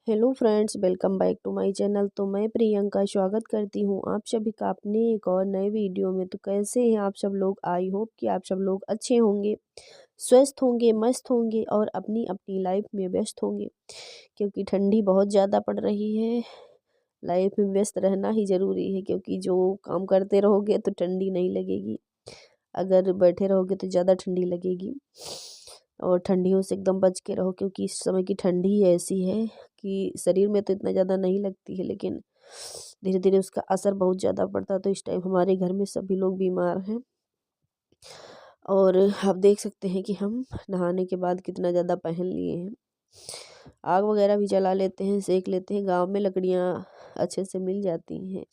Hello friends, welcome back to my channel. तो मैं प्रियंका स्वागत करती हूँ आप सभी का अपने एक और नए वीडियो में। तो कैसे हैं आप सब लोग? आई होप कि आप सब लोग अच्छे होंगे, स्वस्थ होंगे, मस्त होंगे और अपनी अपनी लाइफ में व्यस्त होंगे, क्योंकि ठंडी बहुत ज़्यादा पड़ रही है। लाइफ में व्यस्त रहना ही ज़रूरी है, क्योंकि जो काम करते रहोगे तो ठंडी नहीं लगेगी, अगर बैठे रहोगे तो ज़्यादा ठंडी लगेगी। और ठंडियों से एकदम बच के रहो, क्योंकि इस समय की ठंडी ही ऐसी है कि शरीर में तो इतना ज़्यादा नहीं लगती है, लेकिन धीरे धीरे उसका असर बहुत ज़्यादा पड़ता है। तो इस टाइम हमारे घर में सभी लोग बीमार हैं, और आप देख सकते हैं कि हम नहाने के बाद कितना ज़्यादा पहन लिए हैं। आग वगैरह भी जला लेते हैं, सेक लेते हैं। गांव में लकड़ियाँ अच्छे से मिल जाती हैं,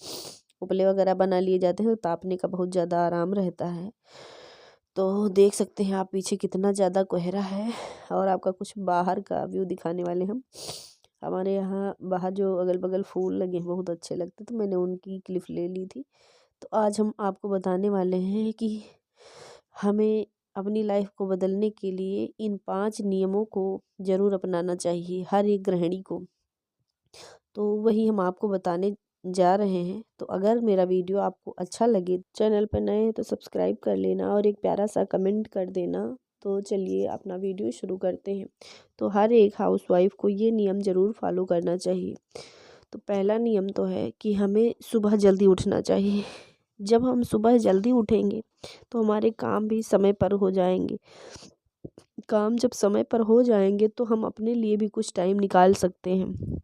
उपले वगैरह बना लिए जाते हैं, तो तापने का बहुत ज़्यादा आराम रहता है। तो देख सकते हैं आप पीछे कितना ज़्यादा कोहरा है, और आपका कुछ बाहर का व्यू दिखाने वाले हम। हमारे यहाँ बाहर जो अगल बगल फूल लगे हैं बहुत अच्छे लगते, तो मैंने उनकी क्लिप ले ली थी। तो आज हम आपको बताने वाले हैं कि हमें अपनी लाइफ को बदलने के लिए इन 5 नियमों को ज़रूर अपनाना चाहिए हर एक गृहिणी को। तो वही हम आपको बताने जा रहे हैं। तो अगर मेरा वीडियो आपको अच्छा लगे, चैनल पर नए हैं तो सब्सक्राइब कर लेना और एक प्यारा सा कमेंट कर देना। तो चलिए अपना वीडियो शुरू करते हैं। तो हर एक हाउसवाइफ को ये नियम ज़रूर फॉलो करना चाहिए। तो पहला नियम तो है कि हमें सुबह जल्दी उठना चाहिए। जब हम सुबह जल्दी उठेंगे तो हमारे काम भी समय पर हो जाएंगे। काम जब समय पर हो जाएंगे तो हम अपने लिए भी कुछ टाइम निकाल सकते हैं।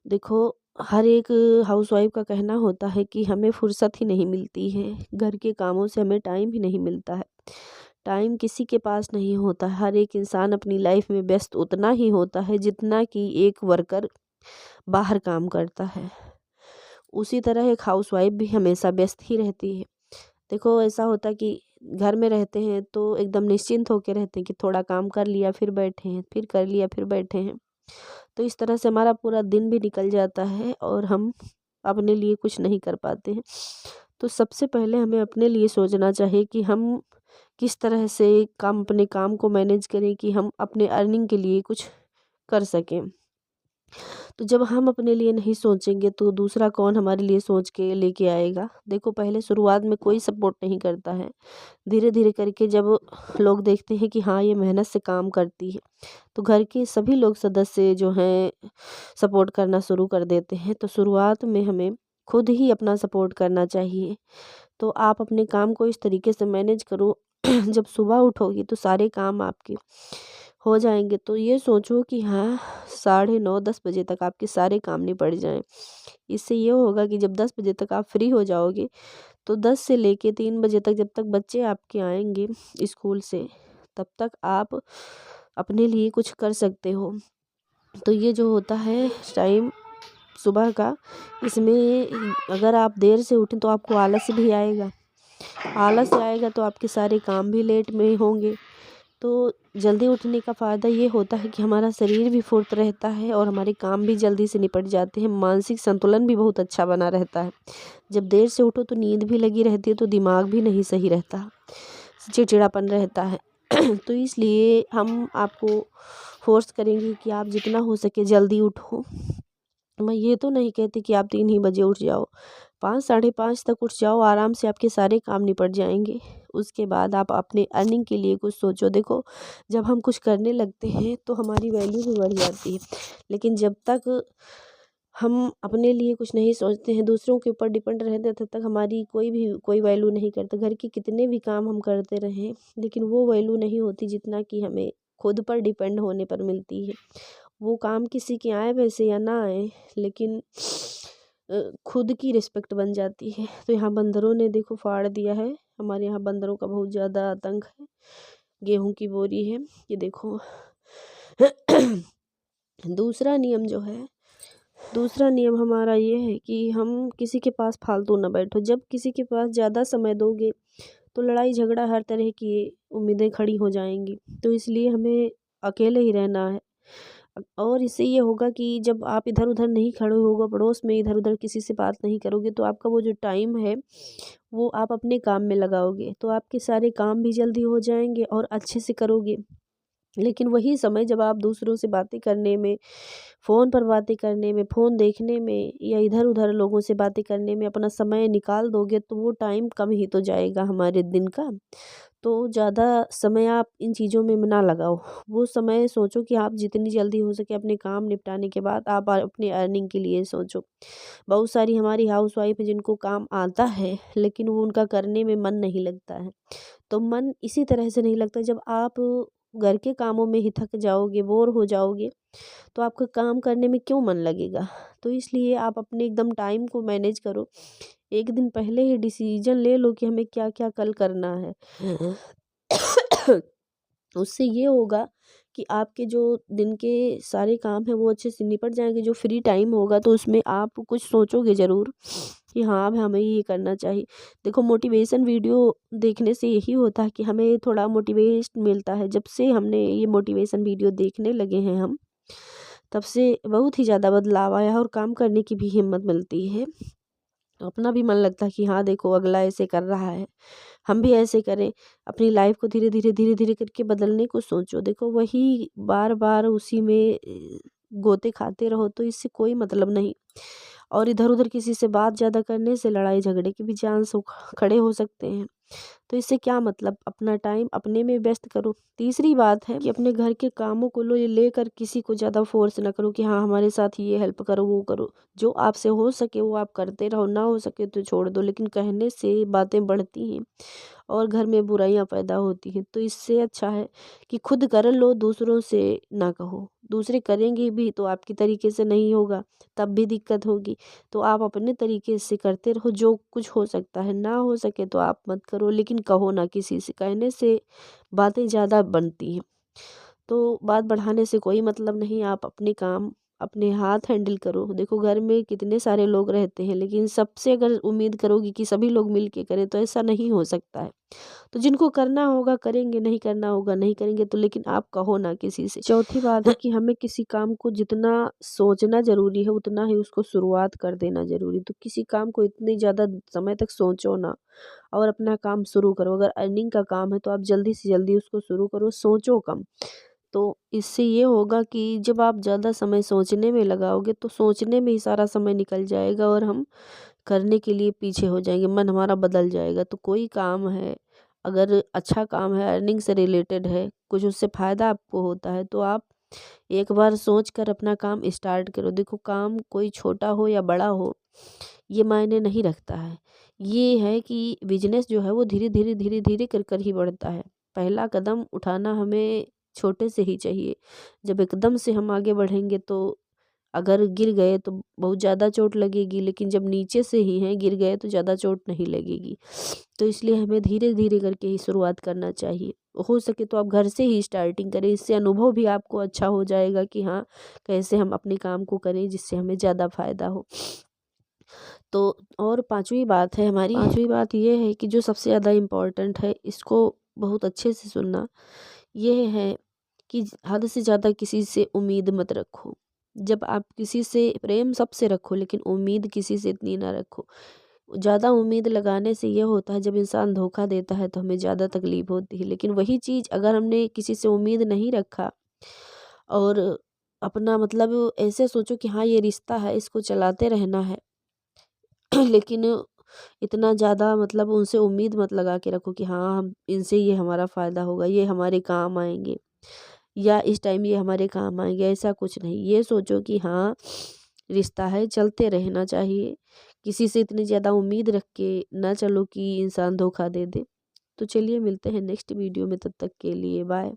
देखो, हर एक हाउसवाइफ का कहना होता है कि हमें फुर्सत ही नहीं मिलती है, घर के कामों से हमें टाइम ही नहीं मिलता है। टाइम किसी के पास नहीं होता। हर एक इंसान अपनी लाइफ में व्यस्त उतना ही होता है जितना कि एक वर्कर बाहर काम करता है। उसी तरह एक हाउसवाइफ भी हमेशा व्यस्त ही रहती है। देखो, ऐसा होता है कि घर में रहते हैं तो एकदम निश्चिंत होकर रहते हैं कि थोड़ा काम कर लिया फिर बैठे हैं, फिर कर लिया फिर बैठे हैं। तो इस तरह से हमारा पूरा दिन भी निकल जाता है और हम अपने लिए कुछ नहीं कर पाते हैं। तो सबसे पहले हमें अपने लिए सोचना चाहिए कि हम किस तरह से अपने काम को मैनेज करें कि हम अपने अर्निंग के लिए कुछ कर सकें। तो जब हम अपने लिए नहीं सोचेंगे तो दूसरा कौन हमारे लिए सोच के लेके आएगा? देखो, पहले शुरुआत में कोई सपोर्ट नहीं करता है। धीरे धीरे करके जब लोग देखते हैं कि हाँ, ये मेहनत से काम करती है, तो घर के सभी लोग सदस्य जो हैं सपोर्ट करना शुरू कर देते हैं। तो शुरुआत में हमें खुद ही अपना सपोर्ट करना चाहिए। तो आप अपने काम को इस तरीके से मैनेज करो जब सुबह उठोगी तो सारे काम आपके हो जाएंगे। तो ये सोचो कि हाँ, 9:30-10 बजे तक आपके सारे काम निपट जाएं। इससे ये होगा कि जब 10 बजे तक आप फ्री हो जाओगे तो 10 से लेके 3 बजे तक, जब तक बच्चे आपके आएंगे स्कूल से, तब तक आप अपने लिए कुछ कर सकते हो। तो ये जो होता है टाइम सुबह का, इसमें अगर आप देर से उठें तो आपको आलस भी आएगा। आलस आएगा तो आपके सारे काम भी लेट में होंगे। तो जल्दी उठने का फ़ायदा ये होता है कि हमारा शरीर भी फुर्त रहता है और हमारे काम भी जल्दी से निपट जाते हैं। मानसिक संतुलन भी बहुत अच्छा बना रहता है। जब देर से उठो तो नींद भी लगी रहती है, तो दिमाग भी नहीं सही रहता, चिड़चिड़ापन रहता है। तो इसलिए हम आपको फोर्स करेंगे कि आप जितना हो सके जल्दी उठो। मैं ये तो नहीं कहती कि आप 3 ही बजे उठ जाओ, 5 साढ़े 5 तक उठ जाओ, आराम से आपके सारे काम निपट जाएंगे। उसके बाद आप अपने अर्निंग के लिए कुछ सोचो। देखो, जब हम कुछ करने लगते हैं तो हमारी वैल्यू भी बढ़ जाती है, लेकिन जब तक हम अपने लिए कुछ नहीं सोचते हैं, दूसरों के ऊपर डिपेंड रहते हैं, तब तक हमारी कोई वैल्यू नहीं करता। घर के कितने भी काम हम करते रहें, लेकिन वो वैल्यू नहीं होती जितना कि हमें खुद पर डिपेंड होने पर मिलती है। वो काम किसी के आए वैसे या ना आए, लेकिन खुद की रिस्पेक्ट बन जाती है। तो यहाँ बंदरों ने देखो फाड़ दिया है। हमारे यहाँ बंदरों का बहुत ज़्यादा आतंक है। गेहूं की बोरी है, ये देखो। दूसरा नियम जो है, दूसरा नियम हमारा ये है कि हम किसी के पास फालतू ना बैठो। जब किसी के पास ज़्यादा समय दोगे तो लड़ाई झगड़ा, हर तरह की उम्मीदें खड़ी हो जाएंगी। तो इसलिए हमें अकेले ही रहना है। और इससे ये होगा कि जब आप इधर उधर नहीं खड़े होगे, पड़ोस में इधर उधर किसी से बात नहीं करोगे, तो आपका वो जो टाइम है वो आप अपने काम में लगाओगे, तो आपके सारे काम भी जल्दी हो जाएंगे और अच्छे से करोगे। लेकिन वही समय जब आप दूसरों से बातें करने में, फ़ोन पर बातें करने में, फ़ोन देखने में या इधर-उधर लोगों से बातें करने में अपना समय निकाल दोगे तो वो टाइम कम ही तो जाएगा हमारे दिन का। तो ज़्यादा समय आप इन चीज़ों में ना लगाओ। वो समय सोचो कि आप जितनी जल्दी हो सके अपने काम निपटाने के बाद आप अपनी अर्निंग के लिए सोचो। बहुत सारी हमारी हाउसवाइफ़ हैं जिनको काम आता है लेकिन वो उनका करने में मन नहीं लगता है। तो मन इसी तरह से नहीं लगता, जब आप घर के कामों में ही थक जाओगे, बोर हो जाओगे, तो आपका काम करने में क्यों मन लगेगा। तो इसलिए आप अपने एकदम टाइम को मैनेज करो। एक दिन पहले ही डिसीजन ले लो कि हमें क्या क्या कल करना है। उससे ये होगा कि आपके जो दिन के सारे काम हैं वो अच्छे से निपट जाएंगे। जो फ्री टाइम होगा तो उसमें आप कुछ सोचोगे ज़रूर कि हाँ अब हमें ये करना चाहिए। देखो, मोटिवेशन वीडियो देखने से यही होता है कि हमें थोड़ा मोटिवेशन मिलता है। जब से हमने ये मोटिवेशन वीडियो देखने लगे हैं हम, तब से बहुत ही ज़्यादा बदलाव आया है और काम करने की भी हिम्मत मिलती है। अपना भी मन लगता है कि हाँ देखो अगला ऐसे कर रहा है, हम भी ऐसे करें। अपनी लाइफ को धीरे धीरे करके बदलने को सोचो। देखो, वही बार बार उसी में गोते खाते रहो तो इससे कोई मतलब नहीं। और इधर उधर किसी से बात ज़्यादा करने से लड़ाई झगड़े के भी चांस खड़े हो सकते हैं। तो इससे क्या मतलब, अपना टाइम अपने में व्यस्त करो। तीसरी बात है कि अपने घर के कामों को लेकर किसी को ज़्यादा फोर्स ना करो कि हाँ हमारे साथ ये हेल्प करो वो करो। जो आपसे हो सके वो आप करते रहो, ना हो सके तो छोड़ दो। लेकिन कहने से बातें बढ़ती हैं और घर में बुराइयां पैदा होती हैं। तो इससे अच्छा है कि खुद कर लो, दूसरों से ना कहो। दूसरे करेंगे भी तो आपकी तरीके से नहीं होगा, तब भी दिक्कत होगी। तो आप अपने तरीके से करते रहो, जो कुछ हो सकता है। ना हो सके तो आप मत करो, लेकिन कहो ना किसी से। कहने से बातें ज़्यादा बनती हैं, तो बात बढ़ाने से कोई मतलब नहीं। आप अपने काम अपने हाथ हैंडल करो। देखो, घर में कितने सारे लोग रहते हैं, लेकिन सबसे अगर उम्मीद करोगी कि सभी लोग मिल के करें तो ऐसा नहीं हो सकता है। तो जिनको करना होगा करेंगे, नहीं करना होगा नहीं करेंगे। तो लेकिन आप कहो ना किसी से। चौथी बात है कि हमें किसी काम को जितना सोचना ज़रूरी है उतना ही उसको शुरुआत कर देना ज़रूरी। तो किसी काम को इतनी ज़्यादा समय तक सोचो ना और अपना काम शुरू करो। अगर अर्निंग का काम है तो आप जल्दी से जल्दी उसको शुरू करो, सोचो कम। तो इससे ये होगा कि जब आप ज़्यादा समय सोचने में लगाओगे तो सोचने में ही सारा समय निकल जाएगा और हम करने के लिए पीछे हो जाएंगे, मन हमारा बदल जाएगा। तो कोई काम है, अगर अच्छा काम है, अर्निंग से रिलेटेड है, कुछ उससे फ़ायदा आपको होता है, तो आप एक बार सोच कर अपना काम स्टार्ट करो। देखो, काम कोई छोटा हो या बड़ा हो ये मायने नहीं रखता है। ये है कि बिजनेस जो है वो धीरे धीरे कर ही बढ़ता है। पहला कदम उठाना हमें छोटे से ही चाहिए। जब एकदम से हम आगे बढ़ेंगे तो अगर गिर गए तो बहुत ज़्यादा चोट लगेगी, लेकिन जब नीचे से ही हैं गिर गए तो ज़्यादा चोट नहीं लगेगी। तो इसलिए हमें धीरे धीरे करके ही शुरुआत करना चाहिए। हो सके तो आप घर से ही स्टार्टिंग करें, इससे अनुभव भी आपको अच्छा हो जाएगा कि हाँ कैसे हम अपने काम को करें जिससे हमें ज़्यादा फ़ायदा हो। तो और पांचवी बात ये है कि जो सबसे ज़्यादा इम्पोर्टेंट है, इसको बहुत अच्छे से सुनना। ये है कि हद से ज़्यादा किसी से उम्मीद मत रखो। जब आप किसी से प्रेम सबसे रखो, लेकिन उम्मीद किसी से इतनी ना रखो। ज़्यादा उम्मीद लगाने से ये होता है, जब इंसान धोखा देता है तो हमें ज़्यादा तकलीफ होती है। लेकिन वही चीज़ अगर हमने किसी से उम्मीद नहीं रखा और अपना मतलब ऐसे सोचो कि हाँ ये रिश्ता है, इसको चलाते रहना है, लेकिन इतना ज़्यादा मतलब उनसे उम्मीद मत लगा के रखो कि हाँ हम इनसे ये हमारा फ़ायदा होगा, ये हमारे काम आएंगे या इस टाइम ये हमारे काम आएंगे। ऐसा कुछ नहीं। ये सोचो कि हाँ रिश्ता है, चलते रहना चाहिए। किसी से इतनी ज़्यादा उम्मीद रख के ना चलो कि इंसान धोखा दे दे। तो चलिए मिलते हैं नेक्स्ट वीडियो में, तब तक के लिए बाय।